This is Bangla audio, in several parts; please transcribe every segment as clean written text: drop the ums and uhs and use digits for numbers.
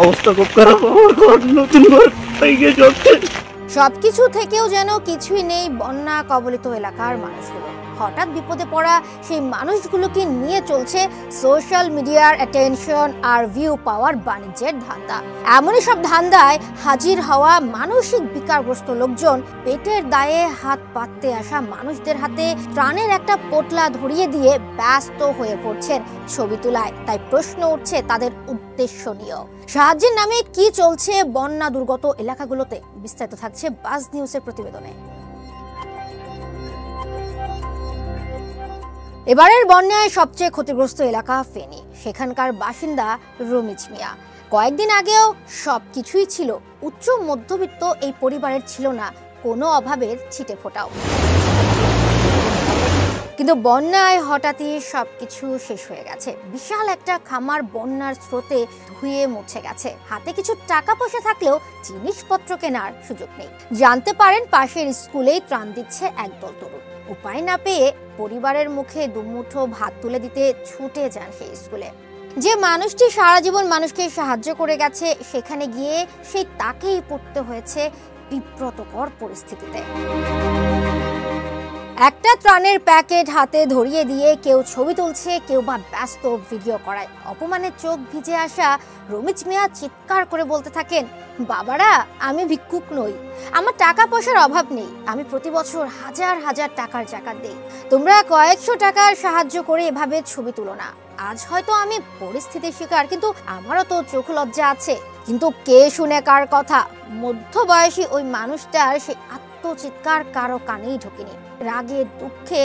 অবস্থা খুব খারাপ। আমার ঘর নতুন ঘর ভেঙে যাচ্ছে। সবকিছু থেকেও যেন কিছুই নেই বন্যা কবলিত এলাকার মানুষগুলো। হঠাৎ বিপদে পড়া সেই মানুষগুলোকে নিয়ে চলছে সোশ্যাল মিডিয়ার অ্যাটেনশন আর ভিউ পাওয়ার বাণিজ্যের ধান্দা। এমনই সব ধান্দায় হাজির হওয়া মানসিক বিকারগ্রস্ত লোকজন পেটের দায়ে হাত পাততে আসা মানুষদের হাতে ত্রাণের একটা পোটলা ধরিয়ে দিয়ে ব্যস্ত হয়ে পড়ছেন ছবি তোলায়। তাই প্রশ্ন উঠছে তাদের উদ্দেশ্য নিয়েও। সাহায্যের নামে কি চলছে বন্যা দুর্গত এলাকাগুলোতে, বিস্তারিত থাকছে বাজ নিউজের প্রতিবেদনে। এবারের বন্যায় সবচেয়ে ক্ষতিগ্রস্ত এলাকা ফেনী। সেখানকার বাসিন্দা রমিজ মিয়া। কয়েকদিন আগেও সবকিছুই ছিল, উচ্চ মধ্যবিত্ত এই পরিবারের ছিল না কোনো অভাবের ছিটে ফোটাও। কিন্তু বন্যায় হঠাৎই সবকিছু শেষ হয়ে গেছে। বিশাল একটা খামার বন্যার স্রোতে ধুয়ে মুছে গেছে। হাতে কিছু টাকা পয়সা থাকলেও জিনিসপত্র কেনার সুযোগ নেই। জানতে পারেন পাশের স্কুলেই ত্রাণ দিচ্ছে একদল তরুণ। উপায় না পেয়ে পরিবারের মুখে দুমুঠো ভাত তুলে দিতে ছুটে যান সেই স্কুলে। যে মানুষটি সারা জীবন মানুষকে সাহায্য করে গেছে, সেখানে গিয়ে সেই তাকেই পড়তে হয়েছে বিব্রতকর পরিস্থিতিতে। একটা ত্রাণের প্যাকেট হাতে ধরিয়ে দিয়ে কেউ ছবি তুলছে, কেউ বা ব্যস্ত ভিডিও করায়। অপমানে চোখ ভিজে আসা রমিজ মিয়া চিৎকার করে বলতে থাকেন, বাবারা, আমি ভিক্ষুক নই, আমার টাকা পয়সার অভাব নেই, আমি প্রতি বছর হাজার হাজার টাকার জাকাত দেই। তোমরা কয়েকশো টাকার সাহায্য করে এভাবে ছবি তুলো না। আজ হয়তো আমি পরিস্থিতির শিকার, কিন্তু আমারও তো চোখ লজ্জা আছে। কিন্তু কে শুনে কার কথা? মধ্যবয়সী ওই মানুষটার সেই চিৎকার কারো কানেই ঢোকেনি। রাগে দুঃখে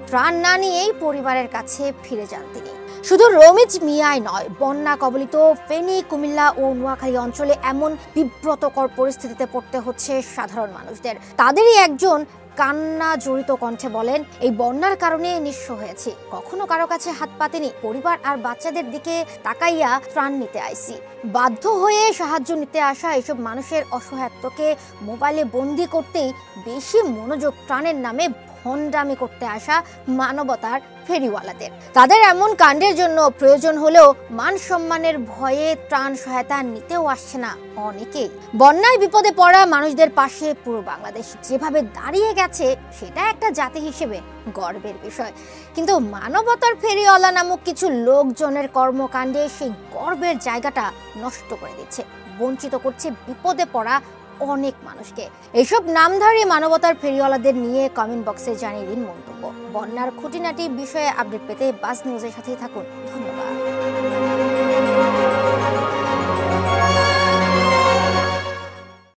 ত্রাণ না নিয়েই পরিবারের কাছে ফিরে যান তিনি। শুধু রমিজ মিয়াই নয়, বন্যা কবলিত ফেনী, কুমিল্লা ও নোয়াখালী অঞ্চলে এমন বিব্রতকর পরিস্থিতিতে পড়তে হচ্ছে সাধারণ মানুষদের। তাদেরই একজন কান্না জড়িত কণ্ঠে বলেন, এই বন্যার কারণে নিঃস্ব হয়েছি, কখনো কারো কাছে হাত পাতেনি, পরিবার আর বাচ্চাদের দিকে তাকাইয়া ত্রাণ নিতে আইছি। বাধ্য হয়ে সাহায্য নিতে আসা এসব মানুষের অসহায়ত্বকে মোবাইলে বন্দি করতেই বেশি মনোযোগ ত্রাণের নামে ভণ্ডামি করতে আসা মানবতার ফেরিওয়ালাদের। তাদের এমন কাণ্ডের জন্য প্রয়োজন হলেও মান সম্মানের ভয়ে ত্রাণ সহায়তা নিতেও আসছে না অনেকেই। বন্যায় বিপদে পড়া মানুষদের পাশে পুরো বাংলাদেশ যেভাবে দাঁড়িয়ে গেছে, সেটা একটা জাতি হিসেবে গর্বের বিষয়। কিন্তু মানবতার ফেরিওয়ালা নামক কিছু লোকজনের কর্মকাণ্ডে সেই গর্বের জায়গাটা নষ্ট করে দিচ্ছে, বঞ্চিত করছে বিপদে পড়া অনেক মানুষকে। এসব নামধারী মানবতার ফেরিওয়ালাদের নিয়ে কমেন্ট বক্সে জানিয়ে দিন মন্তব্য। বন্যার খুঁটিনাটি বিষয়ে আপডেট পেতে বাজ নিউজের সাথেই থাকুন। ধন্যবাদ।